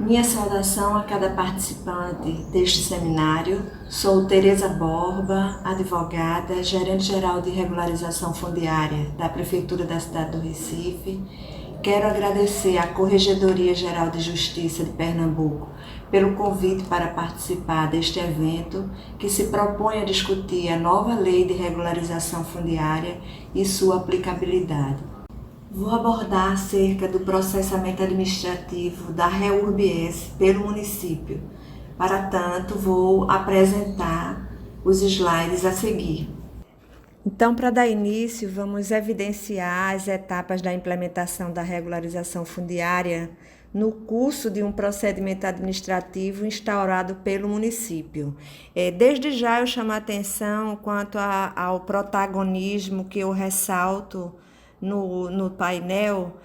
Minha saudação a cada participante deste seminário. Sou Tereza Borba, advogada, gerente-geral de regularização fundiária da Prefeitura da cidade do Recife. Quero agradecer à Corregedoria Geral de Justiça de Pernambuco pelo convite para participar deste evento que se propõe a discutir a nova lei de regularização fundiária e sua aplicabilidade. Vou abordar acerca do processamento administrativo da REURB-S pelo município. Para tanto, vou apresentar os slides a seguir. Então, para dar início, vamos evidenciar as etapas da implementação da regularização fundiária no curso de um procedimento administrativo instaurado pelo município. Desde já eu chamo a atenção quanto ao protagonismo que eu ressalto no painel,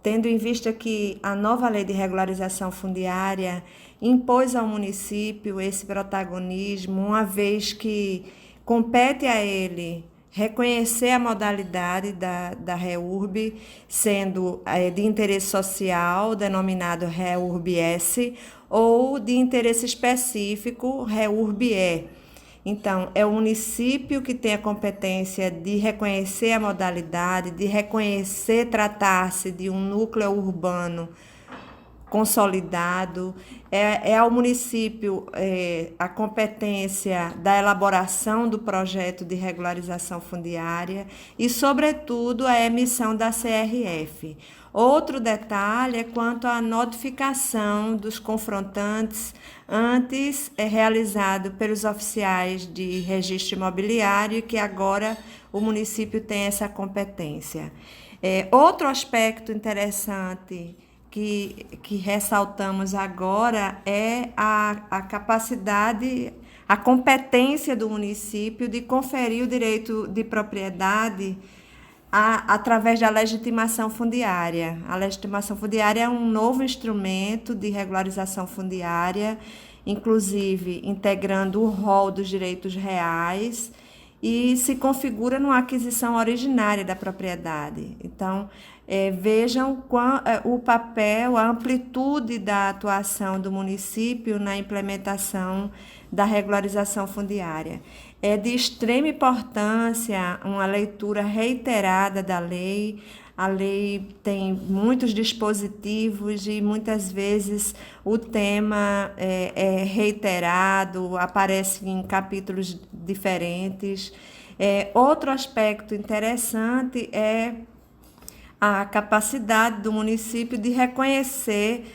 tendo em vista que a nova lei de regularização fundiária impôs ao município esse protagonismo, uma vez que compete a ele reconhecer a modalidade da REURB, sendo de interesse social, denominado REURB-S, ou de interesse específico, REURB-E. Então, é o município que tem a competência de reconhecer a modalidade, de reconhecer tratar-se de um núcleo urbano consolidado. É ao município a competência da elaboração do projeto de regularização fundiária e, sobretudo, a emissão da CRF. Outro detalhe é quanto à notificação dos confrontantes antes realizado pelos oficiais de registro imobiliário, que agora o município tem essa competência. Outro aspecto interessante que ressaltamos agora é a capacidade, a competência do município de conferir o direito de propriedade através da legitimação fundiária. A legitimação fundiária é um novo instrumento de regularização fundiária, inclusive integrando o rol dos direitos reais, e se configura numa aquisição originária da propriedade. Então, vejam o papel, a amplitude da atuação do município na implementação da regularização fundiária. É de extrema importância uma leitura reiterada da lei. A lei tem muitos dispositivos e muitas vezes o tema é reiterado, aparece em capítulos diferentes. Outro aspecto interessante é a capacidade do município de reconhecer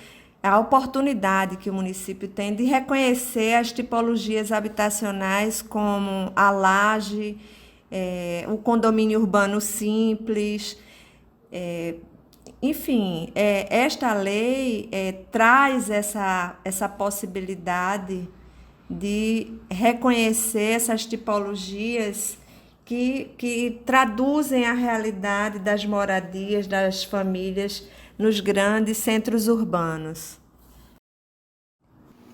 a oportunidade que o município tem de reconhecer as tipologias habitacionais como a laje, o condomínio urbano simples. Enfim, esta lei traz essa possibilidade de reconhecer essas tipologias que traduzem a realidade das moradias, das famílias nos grandes centros urbanos.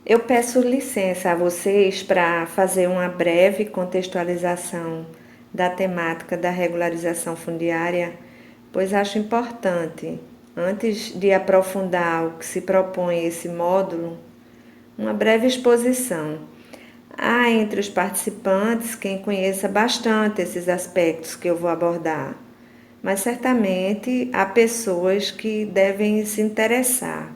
Eu peço licença a vocês para fazer uma breve contextualização da temática da regularização fundiária, pois acho importante, antes de aprofundar o que se propõe esse módulo, uma breve exposição. Há entre os participantes quem conheça bastante esses aspectos que eu vou abordar, mas certamente há pessoas que devem se interessar.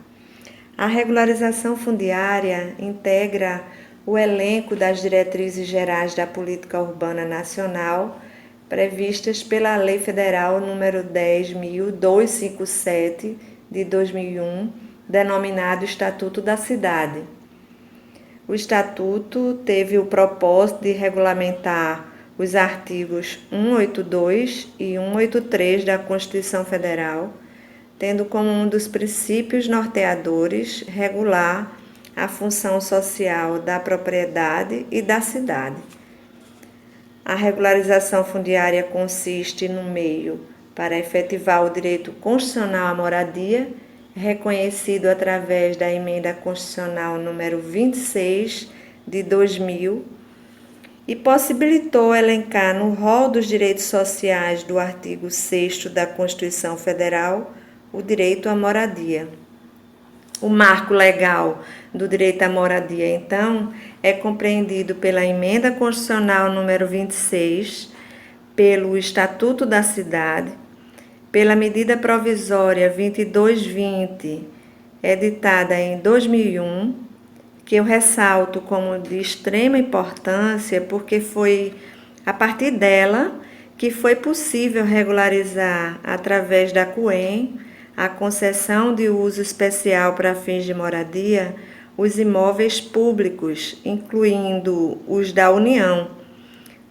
A regularização fundiária integra o elenco das diretrizes gerais da Política Urbana Nacional, previstas pela Lei Federal nº 10.257, de 2001, denominado Estatuto da Cidade. O Estatuto teve o propósito de regulamentar os artigos 182 e 183 da Constituição Federal, tendo como um dos princípios norteadores regular a função social da propriedade e da cidade. A regularização fundiária consiste no meio para efetivar o direito constitucional à moradia, reconhecido através da Emenda Constitucional número 26 de 2000, e possibilitou elencar no rol dos direitos sociais do artigo 6º da Constituição Federal o direito à moradia. O marco legal do direito à moradia, então, é compreendido pela Emenda Constitucional número 26, pelo Estatuto da Cidade, pela Medida Provisória 2220, editada em 2001, que eu ressalto como de extrema importância, porque foi a partir dela que foi possível regularizar, através da CUEM, a concessão de uso especial para fins de moradia, os imóveis públicos, incluindo os da União,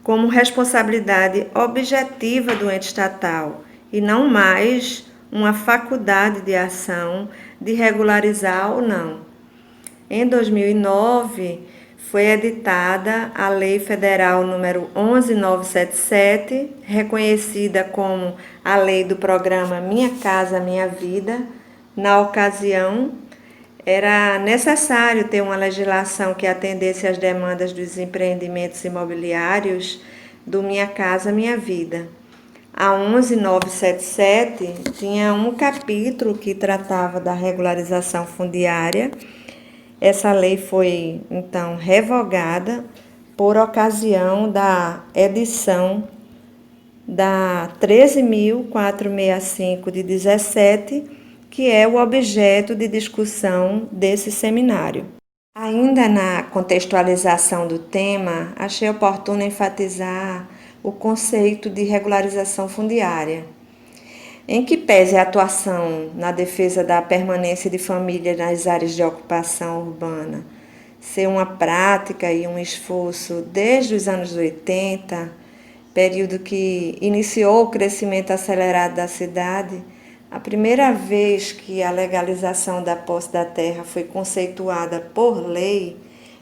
como responsabilidade objetiva do ente estatal e não mais uma faculdade de ação de regularizar ou não. Em 2009, foi editada a Lei Federal número 11.977, reconhecida como a Lei do Programa Minha Casa Minha Vida. Na ocasião, era necessário ter uma legislação que atendesse às demandas dos empreendimentos imobiliários do Minha Casa Minha Vida. A 11.977 tinha um capítulo que tratava da regularização fundiária. Essa lei foi, então, revogada por ocasião da edição da 13.465 de 17, que é o objeto de discussão desse seminário. Ainda na contextualização do tema, achei oportuno enfatizar o conceito de regularização fundiária, em que pese a atuação na defesa da permanência de famílias nas áreas de ocupação urbana ser uma prática e um esforço desde os anos 80, período que iniciou o crescimento acelerado da cidade, a primeira vez que a legalização da posse da terra foi conceituada por lei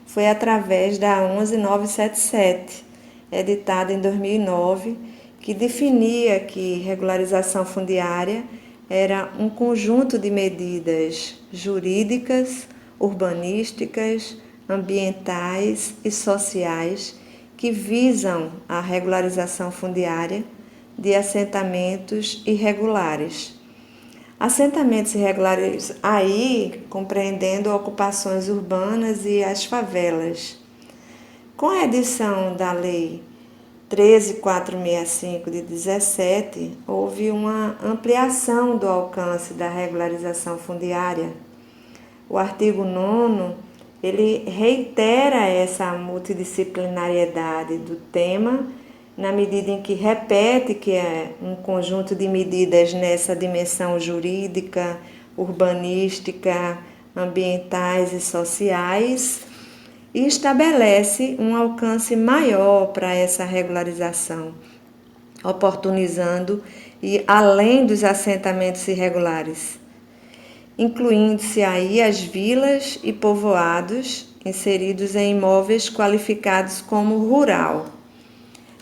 foi através da 11.977, editada em 2009, que definia que regularização fundiária era um conjunto de medidas jurídicas, urbanísticas, ambientais e sociais que visam a regularização fundiária de assentamentos irregulares. Assentamentos irregulares aí compreendendo ocupações urbanas e as favelas. Com a edição da Lei 13.465 de 17, houve uma ampliação do alcance da regularização fundiária. O artigo 9º, ele reitera essa multidisciplinariedade do tema, na medida em que repete que é um conjunto de medidas nessa dimensão jurídica, urbanística, ambientais e sociais, e estabelece um alcance maior para essa regularização, oportunizando e além dos assentamentos irregulares, incluindo-se aí as vilas e povoados inseridos em imóveis qualificados como rural.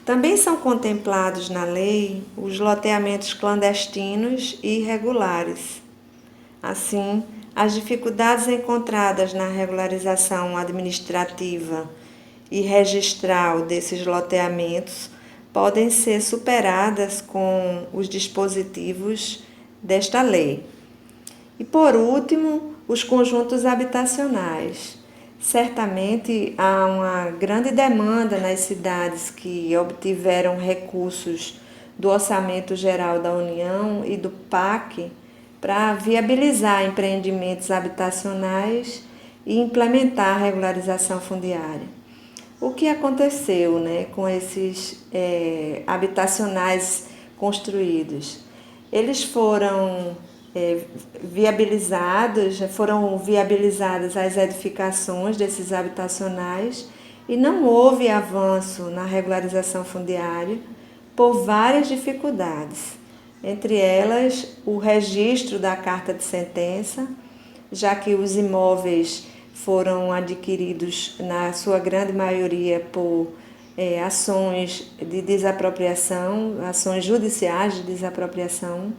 Também são contemplados na lei os loteamentos clandestinos e irregulares. Assim, as dificuldades encontradas na regularização administrativa e registral desses loteamentos podem ser superadas com os dispositivos desta lei. E, por último, os conjuntos habitacionais. Certamente há uma grande demanda nas cidades que obtiveram recursos do Orçamento Geral da União e do PAC para viabilizar empreendimentos habitacionais e implementar a regularização fundiária. O que aconteceu, com esses habitacionais construídos? Eles foram viabilizadas as edificações desses habitacionais e não houve avanço na regularização fundiária por várias dificuldades. Entre elas, o registro da carta de sentença, já que os imóveis foram adquiridos, na sua grande maioria, por ações de desapropriação, ações judiciais de desapropriação.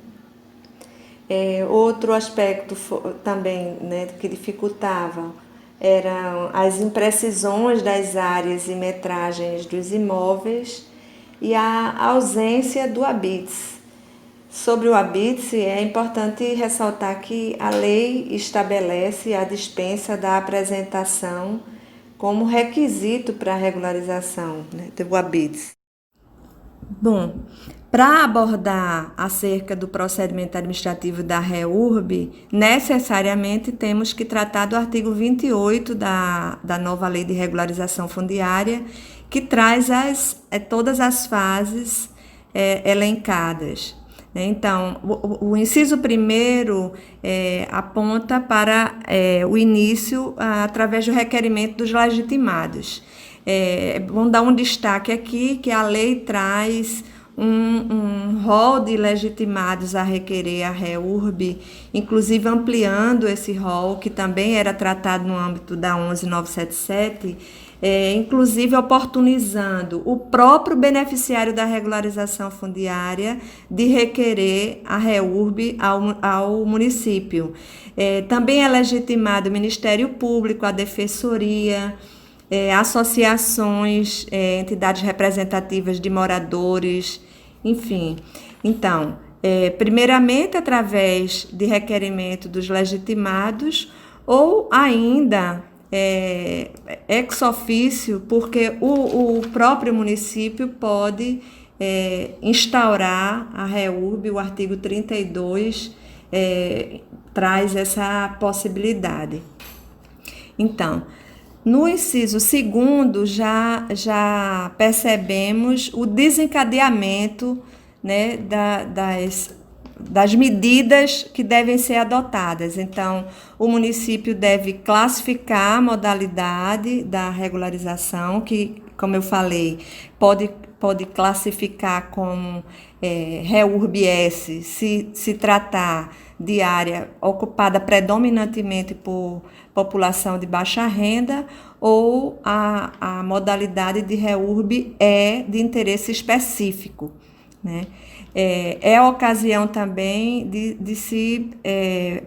Outro aspecto também que dificultava eram as imprecisões das áreas e metragens dos imóveis e a ausência do habite. Sobre o habite-se, é importante ressaltar que a lei estabelece a dispensa da apresentação como requisito para a regularização, né, do habite-se. Bom, para abordar acerca do procedimento administrativo da REURB, necessariamente temos que tratar do artigo 28 da nova Lei de Regularização Fundiária, que traz todas as fases elencadas. Então, o inciso primeiro aponta para o início através do requerimento dos legitimados. Vamos dar um destaque aqui que a lei traz um rol de legitimados a requerer a REURB, inclusive ampliando esse rol, que também era tratado no âmbito da 11977, inclusive oportunizando o próprio beneficiário da regularização fundiária de requerer a REURB ao município. Também é legitimado o Ministério Público, a Defensoria, associações, entidades representativas de moradores, enfim. Então, primeiramente através de requerimento dos legitimados ou ainda ex officio, porque o próprio município pode instaurar a REURB, o artigo 32 traz essa possibilidade. Então, no inciso segundo, já percebemos o desencadeamento, né, das medidas que devem ser adotadas. Então, o município deve classificar a modalidade da regularização, que, como eu falei, pode classificar como REURB-S, se tratar de área ocupada predominantemente por população de baixa renda, ou a modalidade de REURB de interesse específico, né? É a ocasião também de se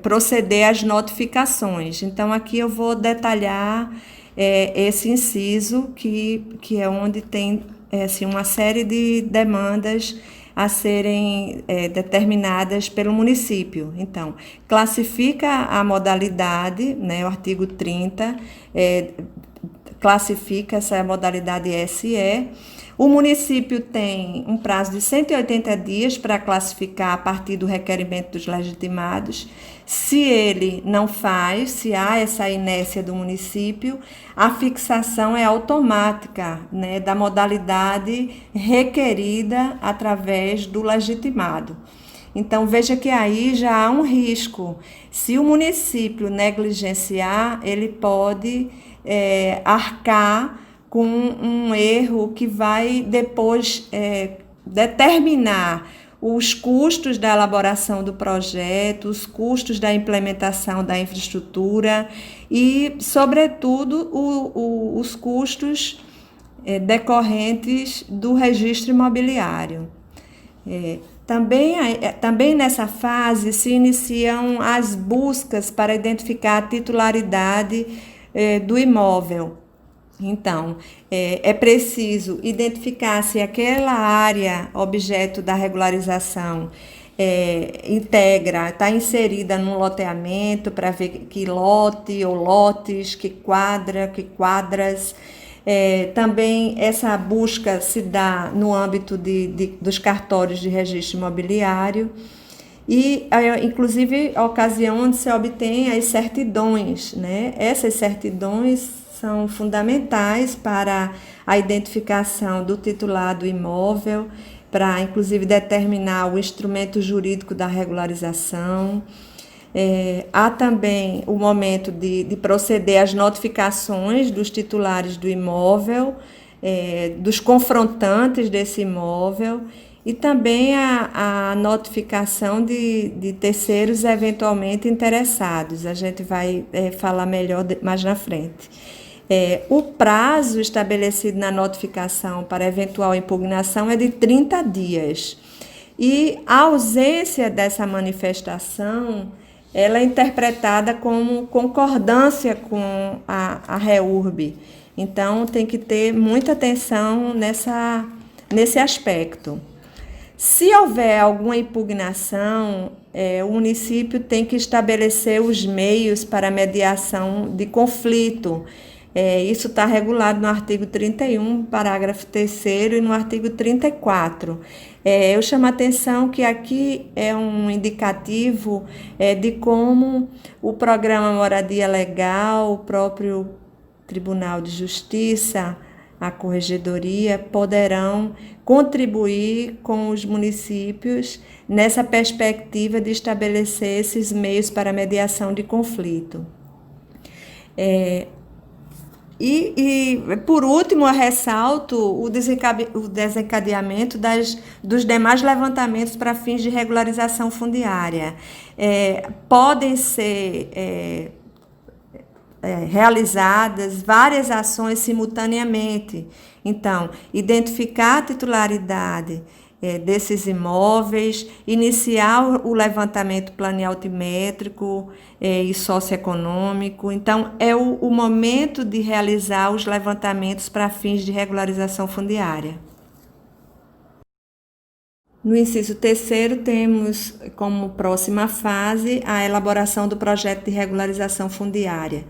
proceder às notificações. Então, aqui eu vou detalhar esse inciso, que é onde tem assim, uma série de demandas a serem determinadas pelo município. Então, classifica a modalidade, né, o artigo 30, classifica essa modalidade SE. O município tem um prazo de 180 dias para classificar a partir do requerimento dos legitimados. Se ele não faz, se há essa inércia do município, a fixação é automática, né, da modalidade requerida através do legitimado. Então, veja que aí já há um risco. Se o município negligenciar, ele pode arcar com um erro que vai depois determinar os custos da elaboração do projeto, os custos da implementação da infraestrutura e, sobretudo, os custos decorrentes do registro imobiliário. Também nessa fase se iniciam as buscas para identificar a titularidade do imóvel. Então, é preciso identificar se aquela área objeto da regularização está inserida num loteamento, para ver que lote ou lotes, que quadras. Também essa busca se dá no âmbito dos cartórios de registro imobiliário e, inclusive, a ocasião onde se obtém as certidões, né? Essas certidões são fundamentais para a identificação do titular do imóvel, para, inclusive, determinar o instrumento jurídico da regularização. Há também o momento de proceder às notificações dos titulares do imóvel, dos confrontantes desse imóvel, e também a notificação de terceiros eventualmente interessados. A gente vai falar melhor mais na frente. O prazo estabelecido na notificação para eventual impugnação é de 30 dias. E a ausência dessa manifestação, ela é interpretada como concordância com a REURB. Então, tem que ter muita atenção nesse aspecto. Se houver alguma impugnação, o município tem que estabelecer os meios para a mediação de conflito. Isso está regulado no artigo 31, parágrafo 3º, e no artigo 34. Eu chamo a atenção que aqui é um indicativo de como o programa Moradia Legal, o próprio Tribunal de Justiça, a Corregedoria, poderão contribuir com os municípios nessa perspectiva de estabelecer esses meios para mediação de conflito. Por último, eu ressalto o desencadeamento dos demais levantamentos para fins de regularização fundiária. Podem ser realizadas várias ações simultaneamente. Então, identificar a titularidade desses imóveis, iniciar o levantamento planealtimétrico e socioeconômico. Então, é o momento de realizar os levantamentos para fins de regularização fundiária. No inciso 3º, temos como próxima fase a elaboração do projeto de regularização fundiária.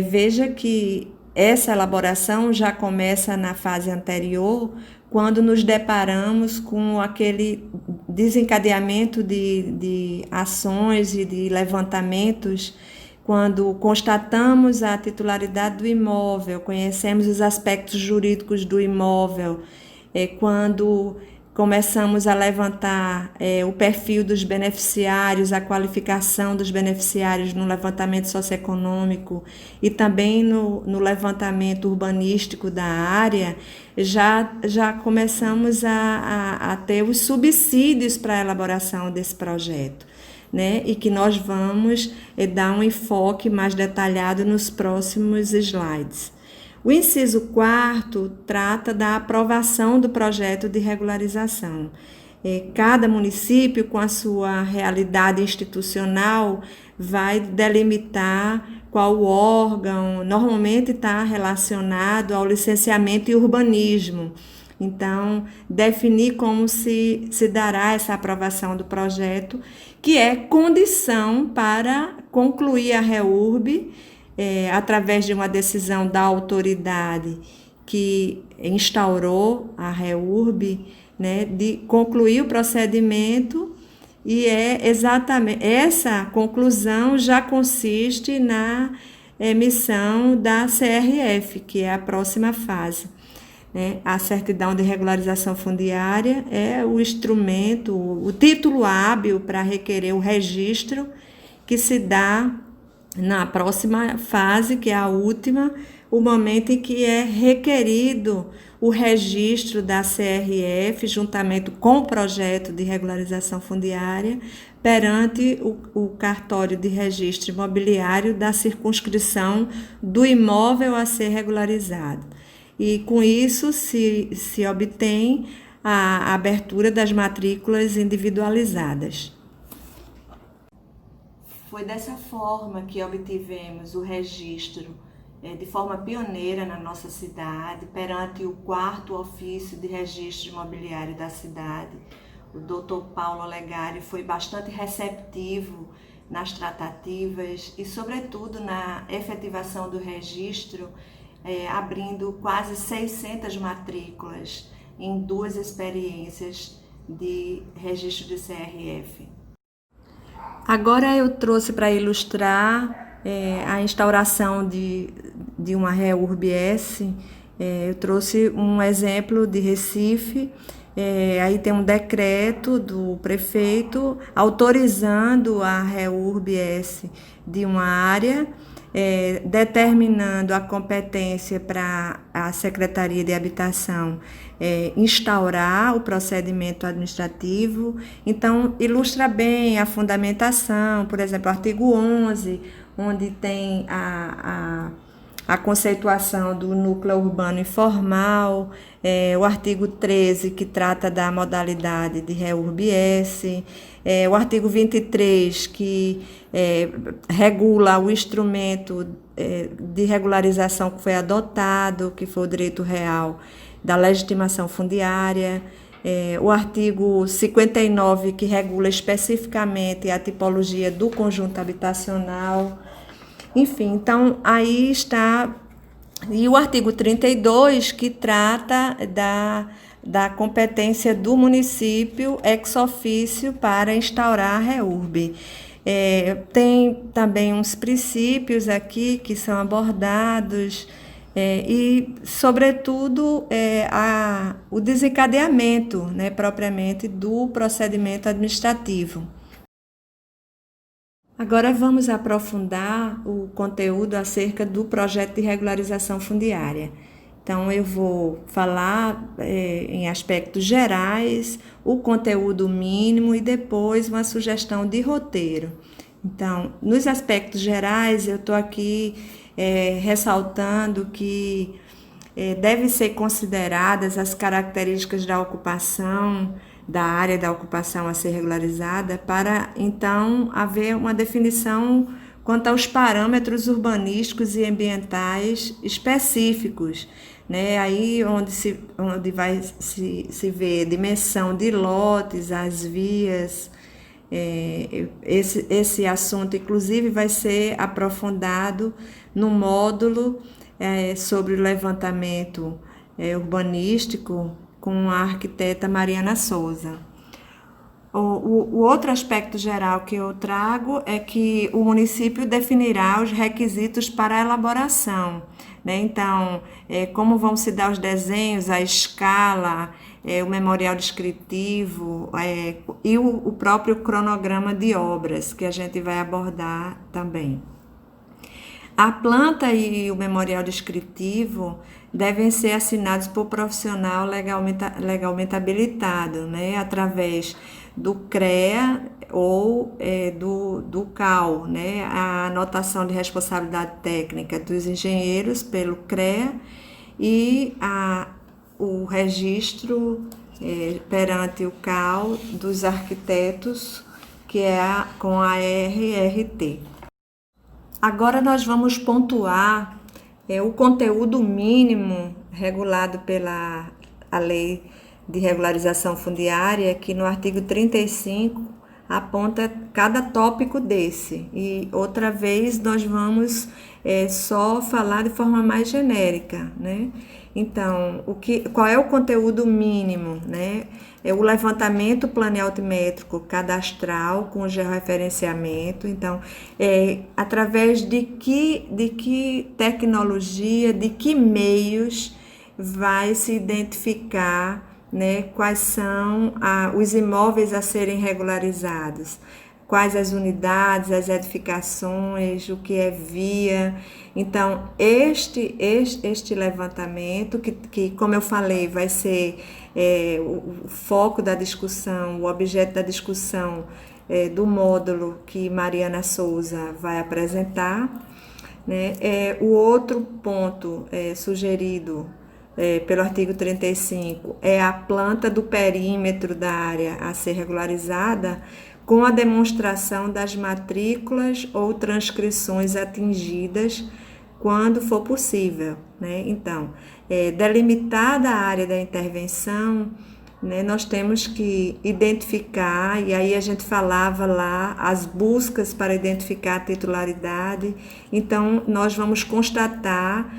Veja que essa elaboração já começa na fase anterior, quando nos deparamos com aquele desencadeamento de ações e de levantamentos, quando constatamos a titularidade do imóvel, conhecemos os aspectos jurídicos do imóvel, quando começamos a levantar o perfil dos beneficiários, a qualificação dos beneficiários no levantamento socioeconômico e também no levantamento urbanístico da área, já começamos a ter os subsídios para a elaboração desse projeto, né? E que nós vamos dar um enfoque mais detalhado nos próximos slides. O inciso 4º trata da aprovação do projeto de regularização. Cada município, com a sua realidade institucional, vai delimitar qual órgão normalmente está relacionado ao licenciamento e urbanismo. Então, definir como se dará essa aprovação do projeto, que é condição para concluir a REURB, através de uma decisão da autoridade que instaurou a REURB, né, de concluir o procedimento, e exatamente essa conclusão já consiste na emissão da CRF, que é a próxima fase. A certidão de regularização fundiária é o instrumento, o título hábil para requerer o registro que se dá na próxima fase, que é a última, o momento em que é requerido o registro da CRF, juntamente com o projeto de regularização fundiária, perante o cartório de registro imobiliário da circunscrição do imóvel a ser regularizado. E com isso se obtém a abertura das matrículas individualizadas. Foi dessa forma que obtivemos o registro de forma pioneira na nossa cidade, perante o 4º ofício de registro imobiliário da cidade. O Dr. Paulo Olegário foi bastante receptivo nas tratativas e, sobretudo, na efetivação do registro, abrindo quase 600 matrículas em 2 experiências de registro de CRF. Agora eu trouxe para ilustrar a instauração de uma REURB-S. Eu trouxe um exemplo de Recife. Aí tem um decreto do prefeito autorizando a REURB-S de uma área, determinando a competência para a Secretaria de Habitação instaurar o procedimento administrativo. Então, ilustra bem a fundamentação, por exemplo, o artigo 11, onde tem a conceituação do núcleo urbano informal, o artigo 13, que trata da modalidade de REURB-S, o artigo 23, que regula o instrumento de regularização que foi adotado, que foi o direito real da legitimação fundiária, o artigo 59, que regula especificamente a tipologia do conjunto habitacional. Enfim, então aí está. E o artigo 32, que trata da competência do município ex officio para instaurar a REURB. Tem também uns princípios aqui que são abordados, e, sobretudo, o desencadeamento, né, propriamente do procedimento administrativo. Agora vamos aprofundar o conteúdo acerca do projeto de regularização fundiária. Então, eu vou falar em aspectos gerais, o conteúdo mínimo e depois uma sugestão de roteiro. Então, nos aspectos gerais, eu estou aqui ressaltando que devem ser consideradas as características da ocupação, da área da ocupação a ser regularizada, para então haver uma definição quanto aos parâmetros urbanísticos e ambientais específicos, né? Aí onde vai se ver dimensão de lotes, as vias. Esse assunto, inclusive, vai ser aprofundado no módulo sobre o levantamento urbanístico com a arquiteta Mariana Souza. O outro aspecto geral que eu trago é que o município definirá os requisitos para a elaboração, né? Então, como vão se dar os desenhos, a escala, o memorial descritivo e o próprio cronograma de obras, que a gente vai abordar também. A planta e o memorial descritivo devem ser assinados por profissional legalmente habilitado, né, através do CREA ou do CAL, né, a anotação de responsabilidade técnica dos engenheiros pelo CREA e o registro perante o CAL dos arquitetos, que é com a RRT. Agora nós vamos pontuar o conteúdo mínimo regulado pela Lei de Regularização Fundiária, que no artigo 35 aponta cada tópico desse. E outra vez nós vamos só falar de forma mais genérica, né? Então, qual é o conteúdo mínimo, né? É o levantamento planealtimétrico cadastral com georreferenciamento. Então, através de que tecnologia, de que meios vai se identificar, né, quais são os imóveis a serem regularizados, quais as unidades, as edificações, o que é via. Então, este levantamento, que, como eu falei, vai ser o foco da discussão, o objeto da discussão do módulo que Mariana Souza vai apresentar, né? O outro ponto sugerido pelo artigo 35 é a planta do perímetro da área a ser regularizada, com a demonstração das matrículas ou transcrições atingidas quando for possível, né? Então, delimitada a área da intervenção, né, nós temos que identificar, e aí a gente falava lá, as buscas para identificar a titularidade. Então, nós vamos constatar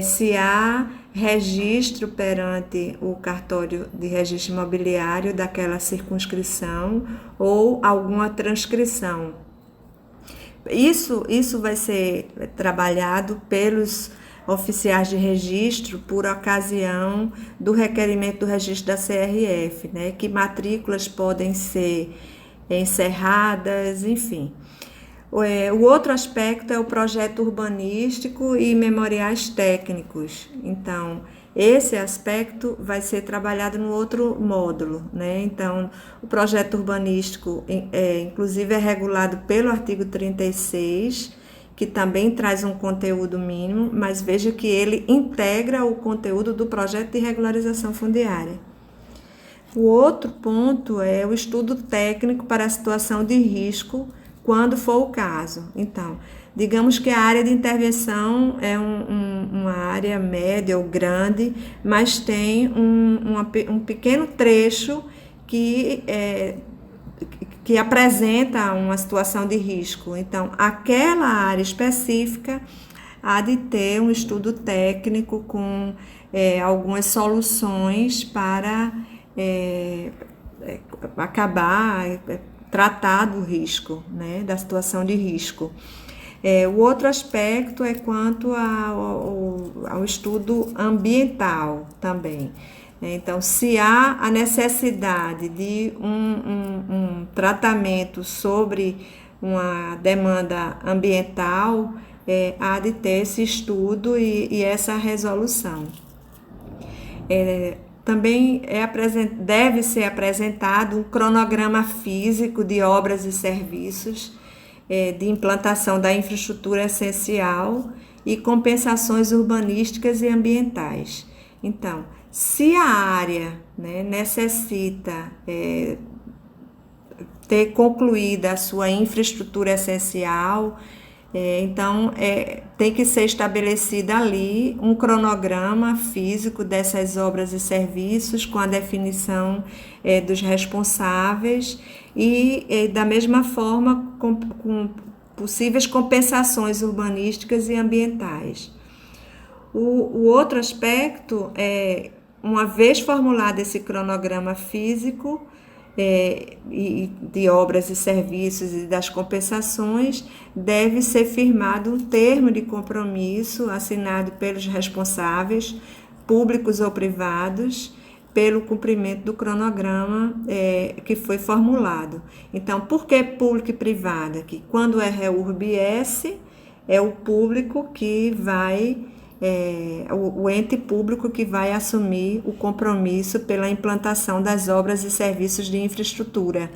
se há registro perante o cartório de registro imobiliário daquela circunscrição ou alguma transcrição. Isso vai ser trabalhado pelos oficiais de registro por ocasião do requerimento do registro da CRF, né? Que matrículas podem ser encerradas, enfim. O outro aspecto é o projeto urbanístico e memoriais técnicos. Então, esse aspecto vai ser trabalhado no outro módulo, né? Então, o projeto urbanístico, inclusive, é regulado pelo artigo 36, que também traz um conteúdo mínimo, mas veja que ele integra o conteúdo do projeto de regularização fundiária. O outro ponto é o estudo técnico para a situação de risco, quando for o caso. Então, Digamos que a área de intervenção é uma área média ou grande, mas tem um pequeno trecho que, que apresenta uma situação de risco. Então, aquela área específica há de ter um estudo técnico com algumas soluções para acabar, tratar do risco, né, da situação de risco. O outro aspecto é quanto ao estudo ambiental também. Então, se há a necessidade de um tratamento sobre uma demanda ambiental, há de ter esse estudo e essa resolução. Também deve ser apresentado um cronograma físico de obras e serviços de implantação da infraestrutura essencial e compensações urbanísticas e ambientais. Então, se a área, né, necessita ter concluída a sua infraestrutura essencial, então tem que ser estabelecida ali um cronograma físico dessas obras e serviços com a definição dos responsáveis e da mesma forma com possíveis compensações urbanísticas e ambientais. O outro aspecto é, uma vez formulado esse cronograma físico e de obras e serviços e das compensações, deve ser firmado um termo de compromisso assinado pelos responsáveis, públicos ou privados, pelo cumprimento do cronograma que foi formulado. Então, por que público e privado? Que quando é REURB-S, é o público que vai, o ente público que vai assumir o compromisso pela implantação das obras e serviços de infraestrutura,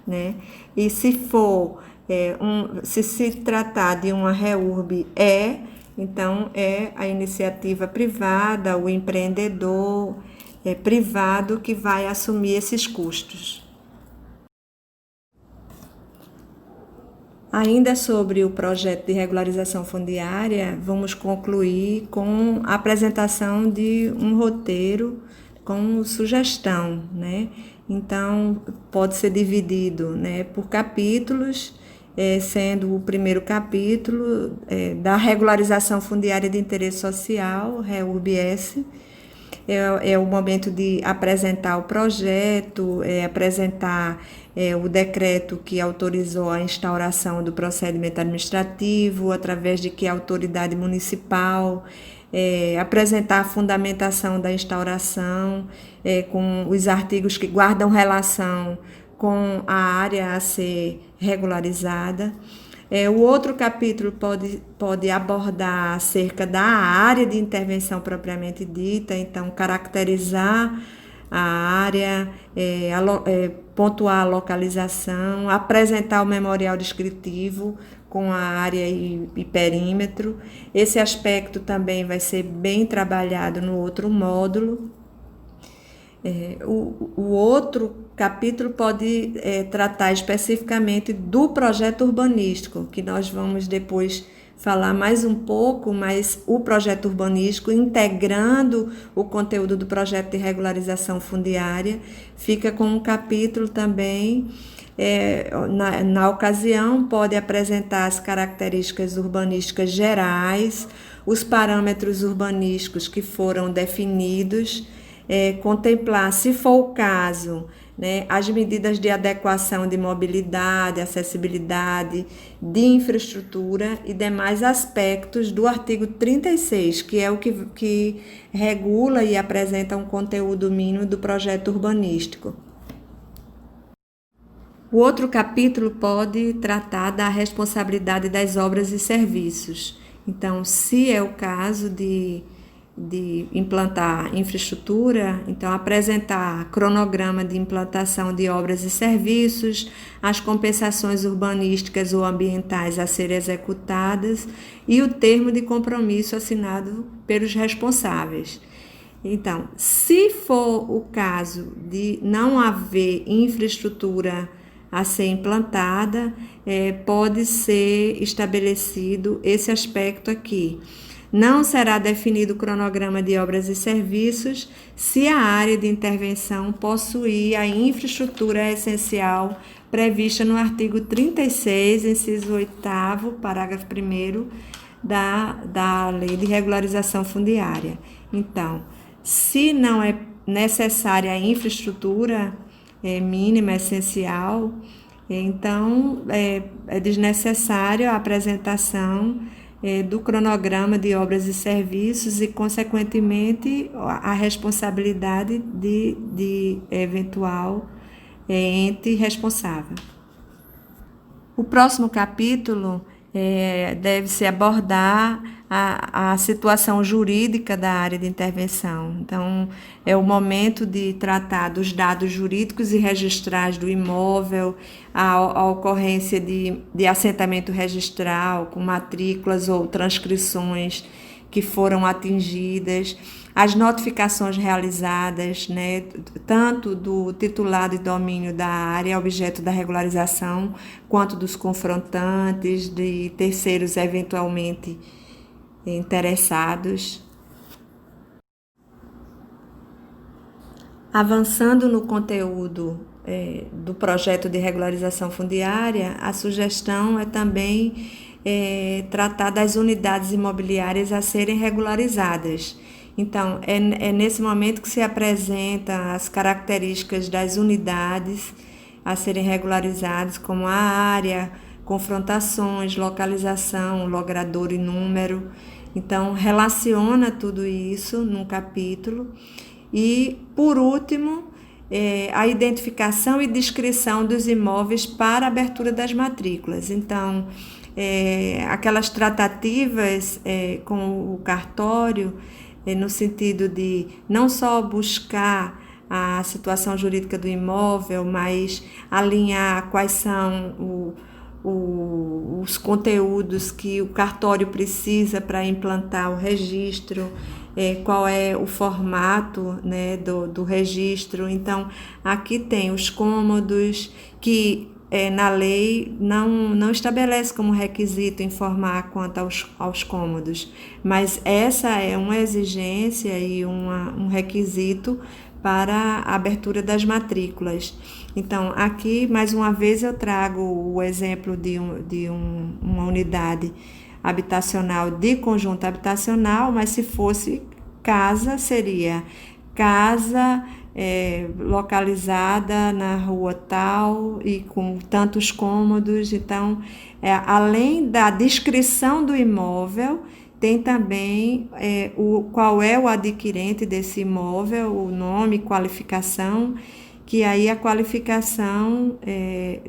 né? E se for, se tratar de uma REURB, então é a iniciativa privada, o empreendedor privado que vai assumir esses custos. Ainda sobre o projeto de regularização fundiária, vamos concluir com a apresentação de um roteiro com sugestão, né? Então, pode ser dividido, né, por capítulos, sendo o primeiro capítulo da regularização fundiária de interesse social, REURB-S. É o momento de apresentar o projeto, apresentar o decreto que autorizou a instauração do procedimento administrativo, através de que a autoridade municipal, apresentar a fundamentação da instauração, com os artigos que guardam relação com a área a ser regularizada. O outro capítulo pode abordar acerca da área de intervenção propriamente dita, então caracterizar a área, pontuar a localização, apresentar o memorial descritivo com a área e perímetro. Esse aspecto também vai ser bem trabalhado no outro módulo. O outro capítulo pode tratar especificamente do projeto urbanístico, que nós vamos depois falar mais um pouco, mas o projeto urbanístico, integrando o conteúdo do projeto de regularização fundiária, fica com um capítulo também. Na ocasião, pode apresentar as características urbanísticas gerais, os parâmetros urbanísticos que foram definidos, contemplar, se for o caso, né, as medidas de adequação de mobilidade, acessibilidade, de infraestrutura e demais aspectos do artigo 36, que é o que regula e apresenta um conteúdo mínimo do projeto urbanístico. O outro capítulo pode tratar da responsabilidade das obras e serviços. Então, se é o caso de implantar infraestrutura, então apresentar cronograma de implantação de obras e serviços, as compensações urbanísticas ou ambientais a serem executadas e o termo de compromisso assinado pelos responsáveis. Então, se for o caso de não haver infraestrutura a ser implantada, pode ser estabelecido esse aspecto aqui. Não será definido o cronograma de obras e serviços se a área de intervenção possuir a infraestrutura essencial prevista no artigo 36, inciso 8º, parágrafo 1º da Lei de Regularização Fundiária. Então, se não é necessária a infraestrutura mínima, essencial, então é desnecessária a apresentação do cronograma de obras e serviços e, consequentemente, a responsabilidade de eventual ente responsável. O próximo capítulo deve-se abordar a situação jurídica da área de intervenção. Então, é o momento de tratar dos dados jurídicos e registrais do imóvel, a ocorrência de assentamento registral com matrículas ou transcrições que foram atingidas, as notificações realizadas, né, tanto do titular de domínio da área, objeto da regularização, quanto dos confrontantes, de terceiros eventualmente interessados. Avançando no conteúdo do projeto de regularização fundiária, a sugestão é também tratar das unidades imobiliárias a serem regularizadas. Então, é nesse momento que se apresenta as características das unidades a serem regularizadas, como a área, confrontações, localização, logrador e número. Então, relaciona tudo isso num capítulo. E, por último, a identificação e descrição dos imóveis para abertura das matrículas. Então, aquelas tratativas com o cartório, no sentido de não só buscar a situação jurídica do imóvel, mas alinhar quais são os conteúdos que o cartório precisa para implantar o registro, qual é o formato, né, do registro. Então, aqui tem os cômodos que na lei não estabelece como requisito informar quanto aos cômodos, mas essa é uma exigência e um requisito para a abertura das matrículas. Então, aqui, mais uma vez, eu trago o exemplo de uma unidade habitacional de conjunto habitacional, mas se fosse casa, seria casa localizada na rua tal e com tantos cômodos. Então, além da descrição do imóvel, tem também qual é o adquirente desse imóvel, o nome, qualificação, que aí a qualificação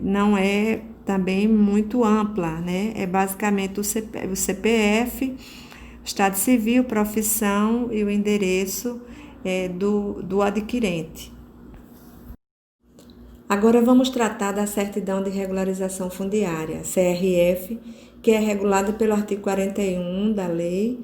não é também muito ampla, né? É basicamente o CPF, Estado Civil, profissão e o endereço do adquirente. Agora vamos tratar da certidão de regularização fundiária, CRF, que é regulada pelo artigo 41 da lei,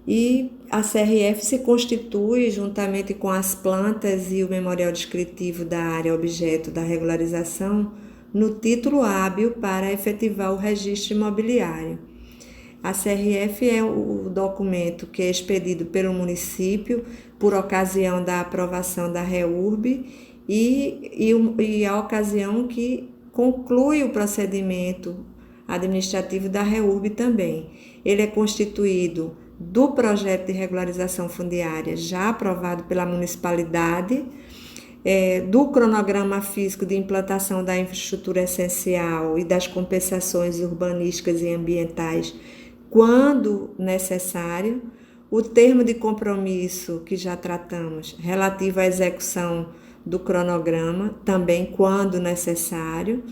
e a CRF se constitui, juntamente com as plantas e o memorial descritivo da área objeto da regularização, no título hábil para efetivar o registro imobiliário. A CRF é o documento que é expedido pelo município por ocasião da aprovação da REURB e a ocasião que conclui o procedimento administrativo da REURB também. Ele é constituído do projeto de regularização fundiária já aprovado pela municipalidade, do cronograma físico de implantação da infraestrutura essencial e das compensações urbanísticas e ambientais quando necessário, o termo de compromisso que já tratamos relativo à execução do cronograma, também quando necessário,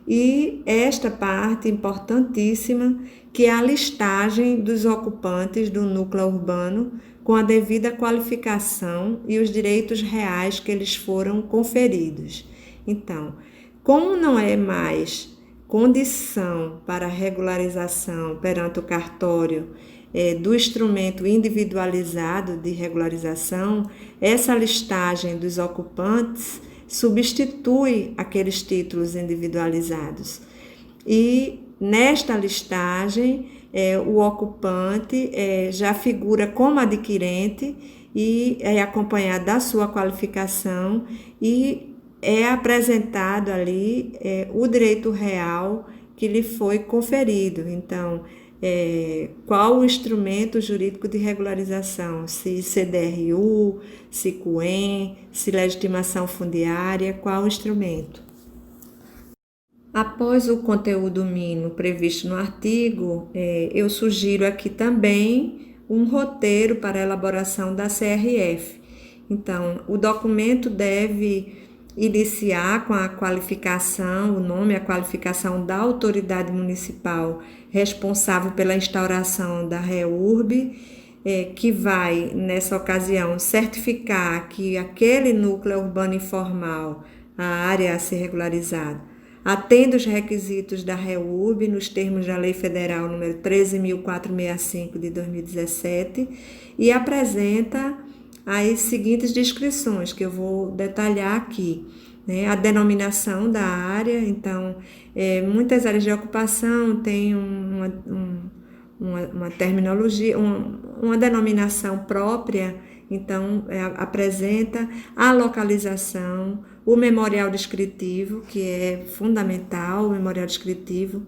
e esta parte importantíssima, que é a listagem dos ocupantes do núcleo urbano com a devida qualificação e os direitos reais que eles foram conferidos. Então, como não é mais condição para regularização perante o cartório do instrumento individualizado de regularização, essa listagem dos ocupantes substitui aqueles títulos individualizados. E nesta listagem, o ocupante já figura como adquirente e é acompanhado da sua qualificação e é apresentado ali o direito real que lhe foi conferido. Então, qual o instrumento jurídico de regularização, se CDRU, se CUEM, se legitimação fundiária, qual o instrumento. Após o conteúdo mínimo previsto no artigo, eu sugiro aqui também um roteiro para a elaboração da CRF. Então, o documento deve iniciar com a qualificação, o nome e a qualificação da autoridade municipal responsável pela instauração da REURB, que vai, nessa ocasião, certificar que aquele núcleo urbano informal, a área a ser regularizada, atende os requisitos da REURB nos termos da Lei Federal número 13.465 de 2017 e apresenta as seguintes descrições que eu vou detalhar aqui, né? A denominação da área, então, muitas áreas de ocupação têm uma terminologia, uma denominação própria, então apresenta a localização, o memorial descritivo, que é fundamental, o memorial descritivo,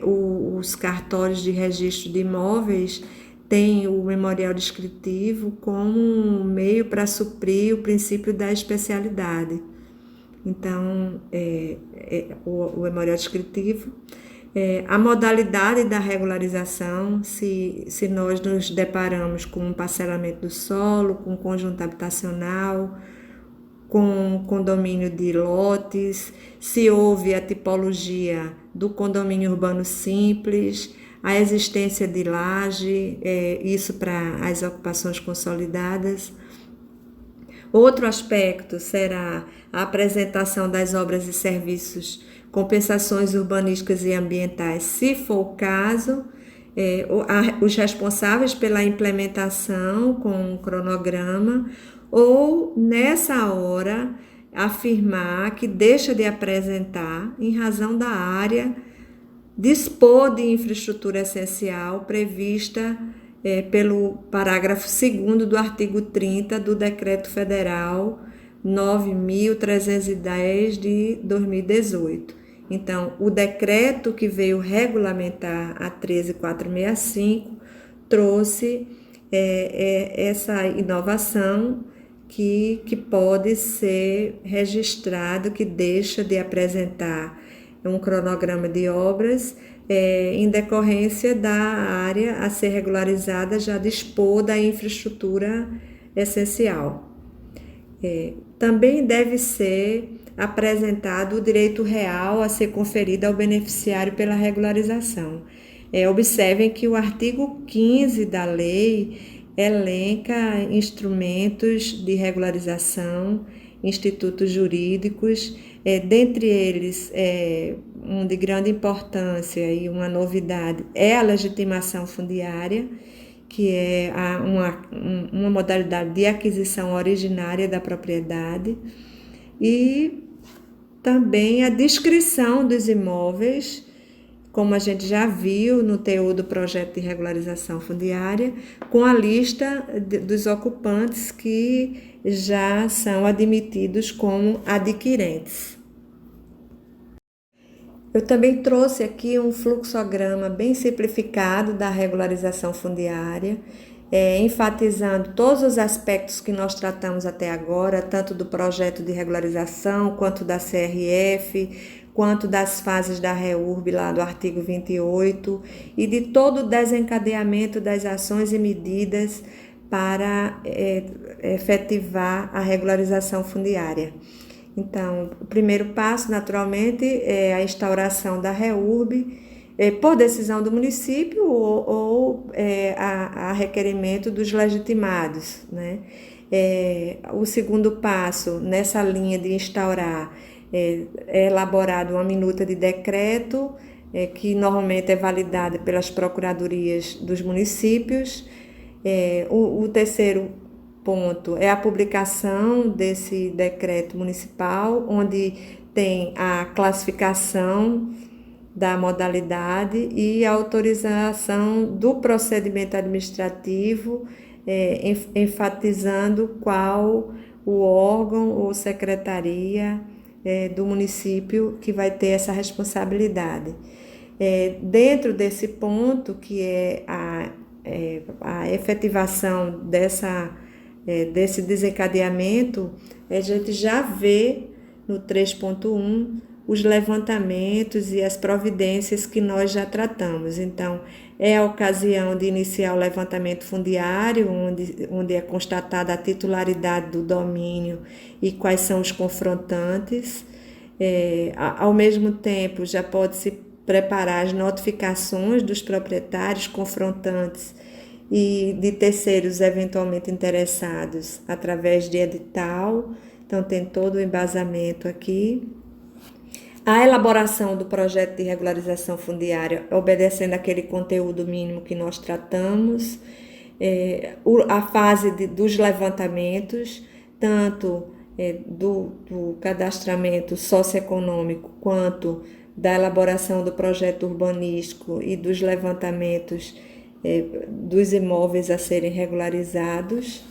os cartórios de registro de imóveis tem o memorial descritivo como um meio para suprir o princípio da especialidade. Então, o memorial descritivo, a modalidade da regularização, se nós nos deparamos com um parcelamento do solo, com conjunto habitacional, com condomínio de lotes, se houve a tipologia do condomínio urbano simples, a existência de laje, isso para as ocupações consolidadas. Outro aspecto será a apresentação das obras e serviços, compensações urbanísticas e ambientais, se for o caso, os responsáveis pela implementação com um cronograma, ou nessa hora afirmar que deixa de apresentar em razão da área dispor de infraestrutura essencial prevista pelo parágrafo 2º do artigo 30 do Decreto Federal 9.310 de 2018. Então, o decreto que veio regulamentar a 13.465 trouxe essa inovação que pode ser registrado, que deixa de apresentar um cronograma de obras em decorrência da área a ser regularizada já dispor da infraestrutura essencial. Também deve ser apresentado o direito real a ser conferido ao beneficiário pela regularização. Observem que o artigo 15 da lei elenca instrumentos de regularização, institutos jurídicos, dentre eles, um de grande importância e uma novidade é a legitimação fundiária, que é uma modalidade de aquisição originária da propriedade, e também a descrição dos imóveis, como a gente já viu no teor do projeto de regularização fundiária, com a lista dos ocupantes que já são admitidos como adquirentes. Eu também trouxe aqui um fluxograma bem simplificado da regularização fundiária, enfatizando todos os aspectos que nós tratamos até agora, tanto do projeto de regularização, quanto da CRF, quanto das fases da REURB lá do artigo 28 e de todo o desencadeamento das ações e medidas para efetivar a regularização fundiária. Então, o primeiro passo, naturalmente, é a instauração da REURB por decisão do município ou a requerimento dos legitimados, né? O segundo passo, nessa linha de instaurar, é elaborado uma minuta de decreto, que normalmente é validada pelas procuradorias dos municípios. O terceiro ponto é a publicação desse decreto municipal, onde tem a classificação da modalidade e a autorização do procedimento administrativo, enfatizando qual o órgão ou secretaria do município que vai ter essa responsabilidade. Dentro desse ponto, que é a efetivação desse desencadeamento, a gente já vê no 3.1 os levantamentos e as providências que nós já tratamos. Então, é a ocasião de iniciar o levantamento fundiário, onde é constatada a titularidade do domínio e quais são os confrontantes. Ao mesmo tempo, já pode-se preparar as notificações dos proprietários confrontantes e de terceiros eventualmente interessados através de edital. Então, tem todo o embasamento aqui. A elaboração do projeto de regularização fundiária, obedecendo aquele conteúdo mínimo que nós tratamos, a fase dos levantamentos, tanto do cadastramento socioeconômico quanto da elaboração do projeto urbanístico e dos levantamentos dos imóveis a serem regularizados.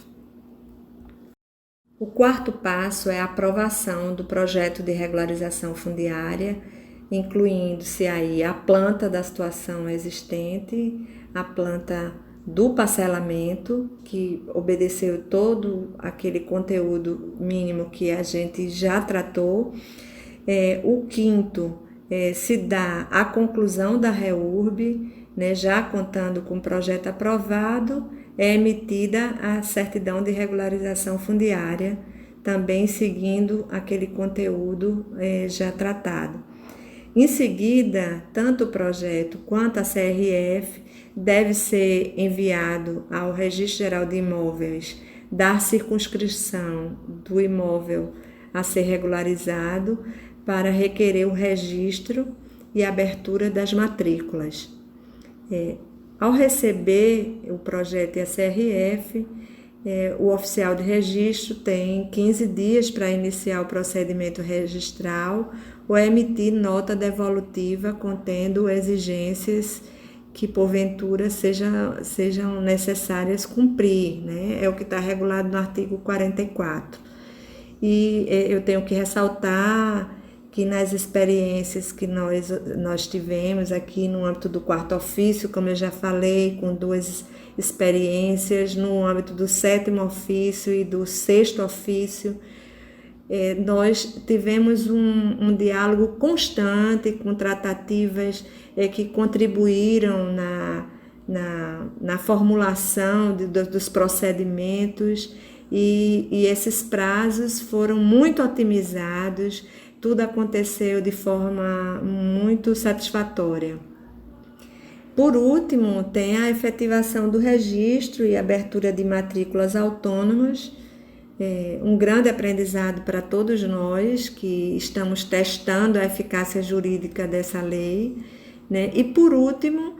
O quarto passo é a aprovação do projeto de regularização fundiária, incluindo-se aí a planta da situação existente, a planta do parcelamento, que obedeceu todo aquele conteúdo mínimo que a gente já tratou. O quinto se dá a conclusão da REURB, né, já contando com o projeto aprovado, é emitida a certidão de regularização fundiária, também seguindo aquele conteúdo já tratado. Em seguida, tanto o projeto quanto a CRF deve ser enviado ao Registro Geral de Imóveis da circunscrição do imóvel a ser regularizado para requerer o registro e abertura das matrículas. Ao receber o projeto e a CRF, o oficial de registro tem 15 dias para iniciar o procedimento registral ou emitir nota devolutiva contendo exigências que porventura sejam necessárias cumprir, né? É o que está regulado no artigo 44. E eu tenho que ressaltar que nas experiências que nós tivemos aqui no âmbito do quarto ofício, como eu já falei, com 2 experiências no âmbito do 7º ofício e do 6º ofício, nós tivemos um diálogo constante com tratativas que contribuíram na formulação dos procedimentos e esses prazos foram muito otimizados. Tudo aconteceu de forma muito satisfatória. Por último, tem a efetivação do registro e abertura de matrículas autônomas, um grande aprendizado para todos nós que estamos testando a eficácia jurídica dessa lei, né? E por último,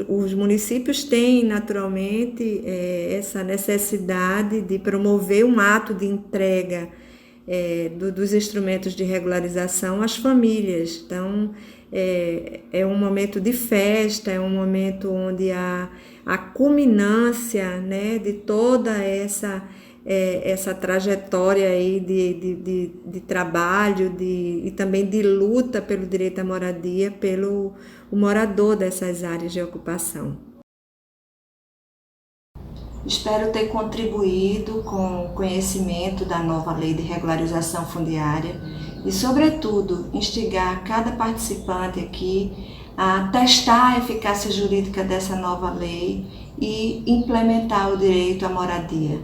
os municípios têm naturalmente essa necessidade de promover um ato de entrega dos instrumentos de regularização às famílias. Então, é um momento de festa, é um momento onde há a culminância, né, de toda essa trajetória aí de trabalho e também de luta pelo direito à moradia pelo o morador dessas áreas de ocupação. Espero ter contribuído com o conhecimento da nova lei de regularização fundiária e, sobretudo, instigar cada participante aqui a testar a eficácia jurídica dessa nova lei e implementar o direito à moradia.